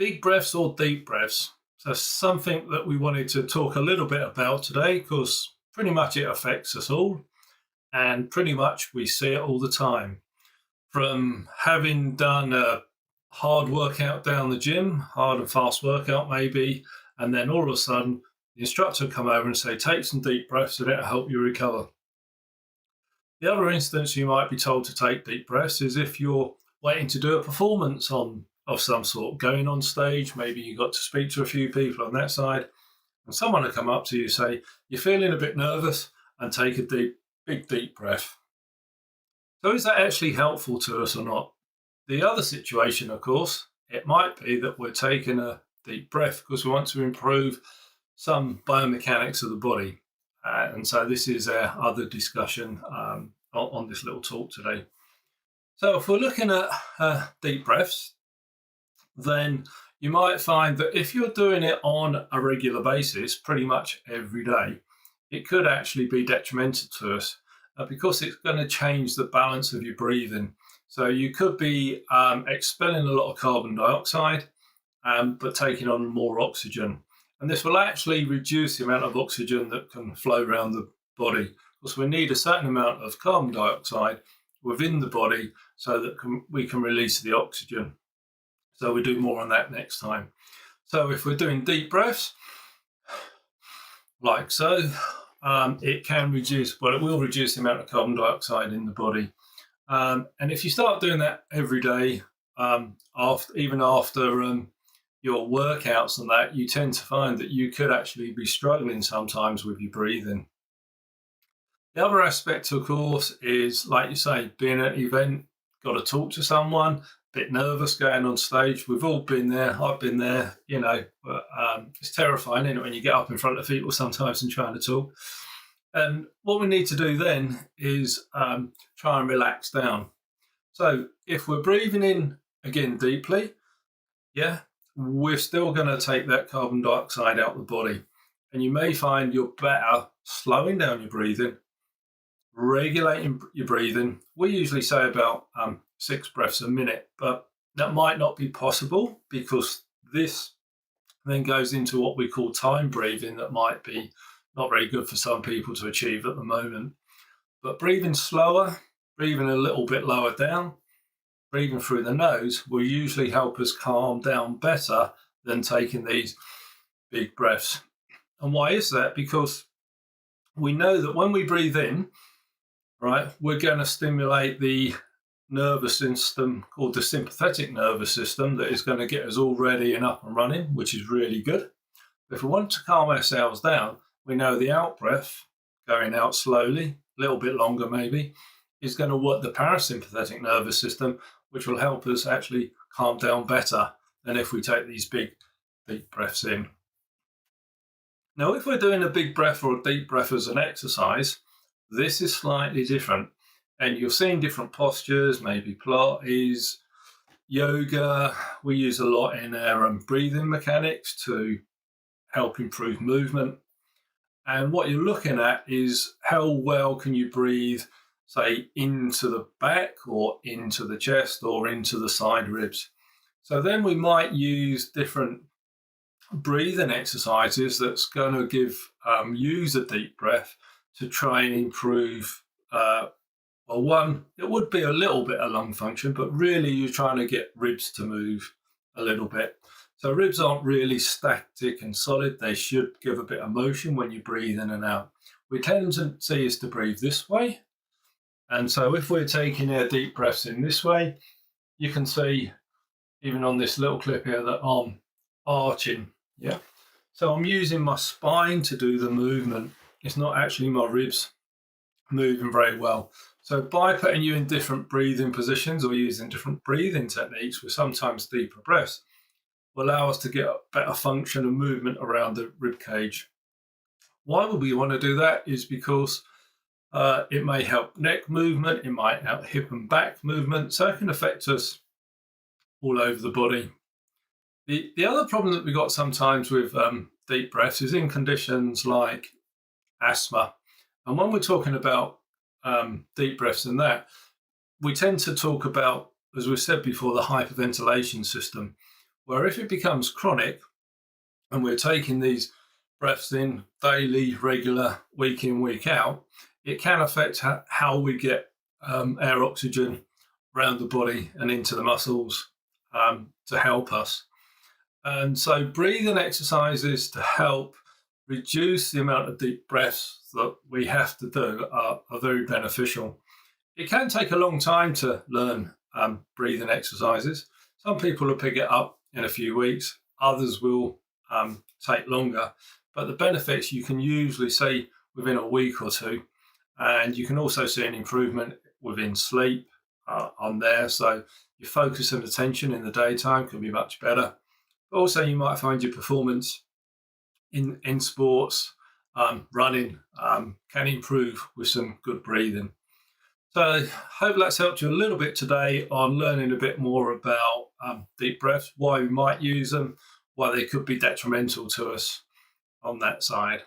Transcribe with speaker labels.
Speaker 1: Big breaths or deep breaths. So something that we wanted to talk a little bit about today because pretty much it affects us all and pretty much we see it all the time. From having done a hard workout down the gym, hard and fast workout maybe, and then all of a sudden the instructor will come over and say, take some deep breaths and it'll help you recover. The other instance you might be told to take deep breaths is if you're waiting to do a performance of some sort, going on stage, maybe you got to speak to a few people on that side, and someone will come up to you and say, you're feeling a bit nervous, and take a big deep breath. So is that actually helpful to us or not? The other situation, of course, it might be that we're taking a deep breath because we want to improve some biomechanics of the body. And so this is our other discussion on this little talk today. So if we're looking at deep breaths, then you might find that if you're doing it on a regular basis, pretty much every day, it could actually be detrimental to us because it's going to change the balance of your breathing. So you could be expelling a lot of carbon dioxide, but taking on more oxygen. And this will actually reduce the amount of oxygen that can flow around the body because we need a certain amount of carbon dioxide within the body so that we can release the oxygen. So we'll do more on that next time. So if we're doing deep breaths, like so, it can reduce, well, it will reduce the amount of carbon dioxide in the body. And if you start doing that every day, even after your workouts and that, you tend to find that you could actually be struggling sometimes with your breathing. The other aspect, of course, is, like you say, being at an event, got to talk to someone, a bit nervous going on stage. We've all been there. I've been there, but it's terrifying, isn't it, when you get up in front of people sometimes and trying to talk. And what we need to do then is try and relax down. So if we're breathing in, again, deeply, we're still going to take that carbon dioxide out of the body. And you may find you're better slowing down your breathing, regulating your breathing. We usually say about 6 breaths a minute, but that might not be possible because this then goes into what we call time breathing that might be not very good for some people to achieve at the moment. But breathing slower, breathing a little bit lower down, breathing through the nose will usually help us calm down better than taking these big breaths. And why is that? Because we know that when we breathe in, right, we're going to stimulate the nervous system called the sympathetic nervous system that is going to get us all ready and up and running, which is really good. If we want to calm ourselves down, we know the out breath, going out slowly, a little bit longer maybe, is going to work the parasympathetic nervous system, which will help us actually calm down better than if we take these big, deep breaths in. Now, if we're doing a big breath or a deep breath as an exercise, this is slightly different. And you're seeing different postures, maybe Pilates, yoga. We use a lot in our breathing mechanics to help improve movement. And what you're looking at is how well can you breathe, say, into the back or into the chest or into the side ribs. So then we might use different breathing exercises that's going to use a deep breath to try and improve, it would be a little bit of lung function, but really you're trying to get ribs to move a little bit. So ribs aren't really static and solid. They should give a bit of motion when you breathe in and out. We tendency is to breathe this way. And so if we're taking our deep breaths in this way, you can see even on this little clip here that I'm arching. Yeah. So I'm using my spine to do the movement. It's not actually my ribs moving very well. So by putting you in different breathing positions or using different breathing techniques with sometimes deeper breaths will allow us to get a better function and movement around the rib cage. Why would we want to do that is because it may help neck movement, it might help hip and back movement, so it can affect us all over the body. The other problem that we got sometimes with deep breaths is in conditions like asthma. And when we're talking about deep breaths and that, we tend to talk about, as we said before, the hyperventilation system, Where if it becomes chronic and we're taking these breaths in daily, regular, week in, week out, it can affect how we get air oxygen around the body and into the muscles to help us. And so breathing exercises to help reduce the amount of deep breaths that we have to do are very beneficial. It can take a long time to learn breathing exercises. Some people will pick it up in a few weeks, others will take longer. But the benefits you can usually see within a week or two. And you can also see an improvement within sleep on there. So your focus and attention in the daytime can be much better. Also, you might find your performance in sports, running, can improve with some good breathing. So I hope that's helped you a little bit today on learning a bit more about deep breaths, why we might use them, why they could be detrimental to us on that side.